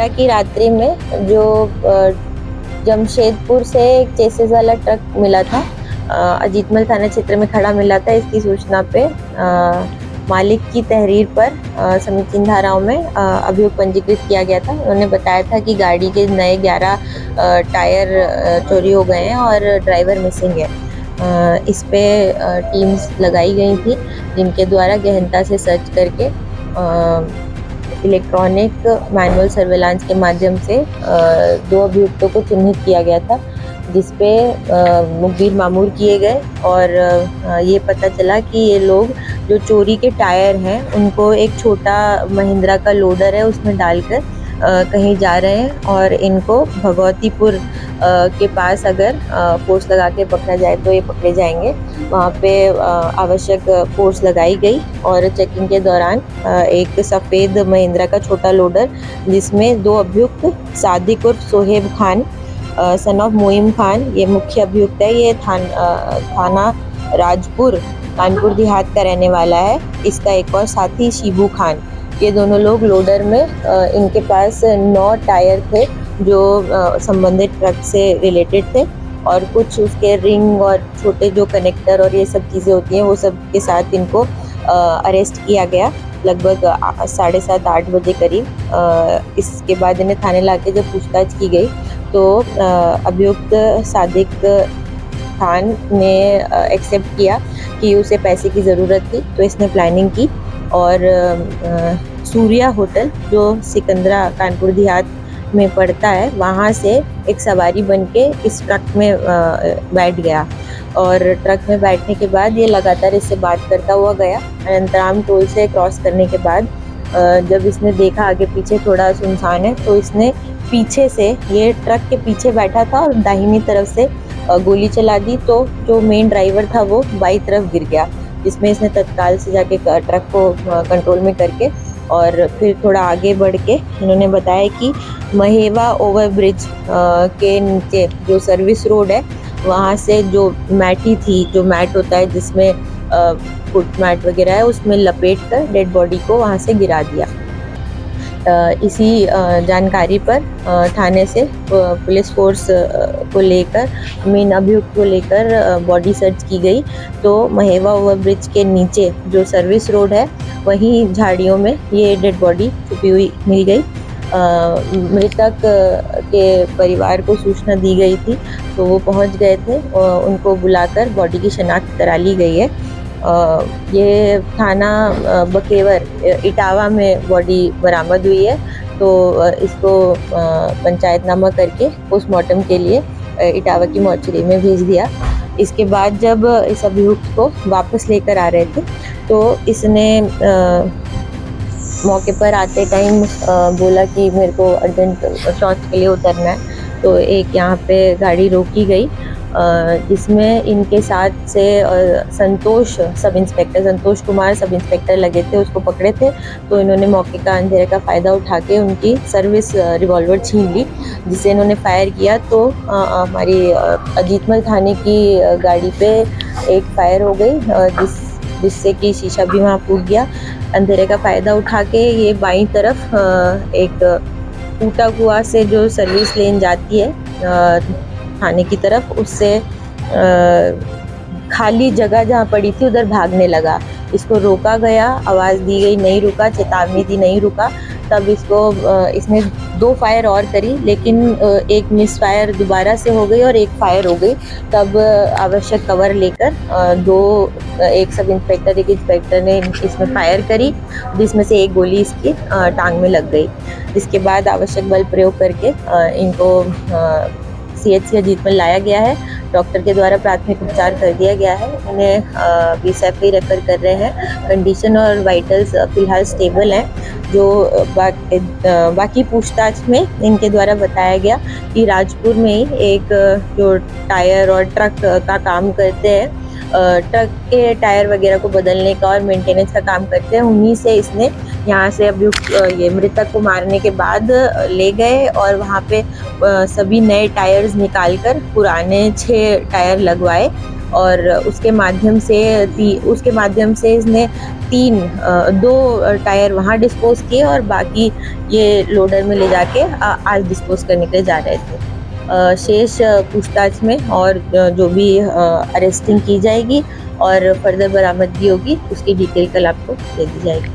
12 की रात्रि में जो जमशेदपुर से एक चेसिस वाला ट्रक मिला था, अजीतमल थाना क्षेत्र में खड़ा मिला था। इसकी सूचना पे मालिक की तहरीर पर समीचीन धाराओं में अभियोग पंजीकृत किया गया था। उन्होंने बताया था कि गाड़ी के नए 11 टायर चोरी हो गए हैं और ड्राइवर मिसिंग है। इस पे टीम्स लगाई गई थी जिनके द्वारा गहनता से सर्च करके इलेक्ट्रॉनिक मैनुअल सर्वेलांस के माध्यम से 2 अभियुक्तों को चिन्हित किया गया था, जिसपे मुखबिर मामूर किए गए और ये पता चला कि ये लोग जो चोरी के टायर हैं उनको एक छोटा महिंद्रा का लोडर है उसमें डालकर कहीं जा रहे हैं और इनको भगवतीपुर के पास अगर फोर्स लगा के पकड़ा जाए तो ये पकड़े जाएंगे। वहाँ पे आवश्यक फोर्स लगाई गई और चेकिंग के दौरान एक सफ़ेद महिंद्रा का छोटा लोडर जिसमें 2 अभियुक्त सादिक उर्फ सोहेब खान सन ऑफ मोइम खान, ये मुख्य अभियुक्त है। ये थाना राजपुर कानपुर देहात का रहने वाला है। इसका एक और साथी शिबू खान, ये दोनों लोग लोडर में इनके पास 9 टायर थे जो संबंधित ट्रक से रिलेटेड थे और कुछ उसके रिंग और छोटे जो कनेक्टर और ये सब चीज़ें होती हैं वो सब के साथ इनको अरेस्ट किया गया लगभग 7:30-8 बजे करीब। इसके बाद इन्हें थाने लाके जब पूछताछ की गई तो अभियुक्त सादिक खान ने एक्सेप्ट किया कि उसे पैसे की ज़रूरत थी, तो इसने प्लानिंग की और सूर्या होटल जो सिकंदरा कानपुर देहात में पड़ता है वहाँ से एक सवारी बनके इस ट्रक में बैठ गया और ट्रक में बैठने के बाद ये लगातार इससे बात करता हुआ गया। अनंतराम टोल से क्रॉस करने के बाद जब इसने देखा आगे पीछे थोड़ा सुनसान है तो इसने पीछे से, ये ट्रक के पीछे बैठा था और दाहिनी तरफ से गोली चला दी, तो जो मेन ड्राइवर था वो बाई तरफ गिर गया, जिसमें इसने तत्काल से जाके ट्रक को कंट्रोल में करके और फिर थोड़ा आगे बढ़ के इन्होंने बताया कि महेवा ओवर ब्रिज के नीचे जो सर्विस रोड है वहाँ से जो मैटी थी, जो मैट होता है जिसमें फुट मैट वगैरह है, उसमें लपेट कर डेड बॉडी को वहाँ से गिरा दिया। इसी जानकारी पर थाने से पुलिस फोर्स को लेकर, मेन अभियुक्त को लेकर बॉडी सर्च की गई तो महेवा ओवरब्रिज के नीचे जो सर्विस रोड है वहीं झाड़ियों में ये डेड बॉडी छुपी हुई मिल गई। मृतक के परिवार को सूचना दी गई थी तो वो पहुंच गए थे और उनको बुलाकर बॉडी की शनाख्त करा ली गई है। ये थाना बकेवर इटावा में बॉडी बरामद हुई है, तो इसको पंचायतनामा करके पोस्टमार्टम के लिए इटावा की मॉर्चरी में भेज दिया। इसके बाद जब इस अभियुक्त को वापस लेकर आ रहे थे तो इसने मौके पर आते टाइम बोला कि मेरे को अर्जेंट शौच के लिए उतरना है, तो एक यहाँ पे गाड़ी रोकी गई जिसमें इनके साथ से संतोष कुमार सब इंस्पेक्टर लगे थे, उसको पकड़े थे। तो इन्होंने मौके का अंधेरे का फ़ायदा उठा के उनकी सर्विस रिवॉल्वर छीन ली, जिससे इन्होंने फायर किया तो हमारी अजीतमल थाने की गाड़ी पे एक फायर हो गई जिससे कि शीशा भी वहाँ फूट गया। अंधेरे का फ़ायदा उठा के ये बाईं तरफ एक टूटा कुआ से जो सर्विस लेन जाती है थाने की तरफ, उससे खाली जगह जहाँ पड़ी थी उधर भागने लगा। इसको रोका गया, आवाज़ दी गई, नहीं रुका, चेतावनी दी, नहीं रुका। तब इसने 2 फायर और करी, लेकिन एक मिस फायर दोबारा से हो गई और एक फायर हो गई। तब आवश्यक कवर लेकर एक सब इंस्पेक्टर, एक इंस्पेक्टर ने इसमें फायर करी, जिसमें से एक गोली इसकी टांग में लग गई। इसके बाद आवश्यक बल प्रयोग करके इनको CHC अजीतमल लाया गया है। डॉक्टर के द्वारा प्राथमिक उपचार कर दिया गया है। उन्हें BSF रेफर कर रहे हैं। कंडीशन और वाइटल्स फिलहाल स्टेबल हैं। जो बाकी पूछताछ में इनके द्वारा बताया गया कि राजपुर में ही एक जो टायर और ट्रक का काम करते हैं, ट्रक के टायर वगैरह को बदलने का और मेंटेनेंस का काम करते हैं, उन्हीं से इसने यहाँ से अभियुक्त ये मृतक को मारने के बाद ले गए और वहाँ पे सभी नए टायर्स निकालकर पुराने 6 टायर लगवाए और उसके माध्यम से इसने 2 टायर वहाँ डिस्पोज़ किए और बाकी ये लोडर में ले जाके आज डिस्पोज़ करने के लिए जा रहे थे। शेष पूछताछ में और जो भी अरेस्टिंग की जाएगी और फर्दर बरामदगी होगी उसकी डिटेल कल आपको दे दी जाएगी।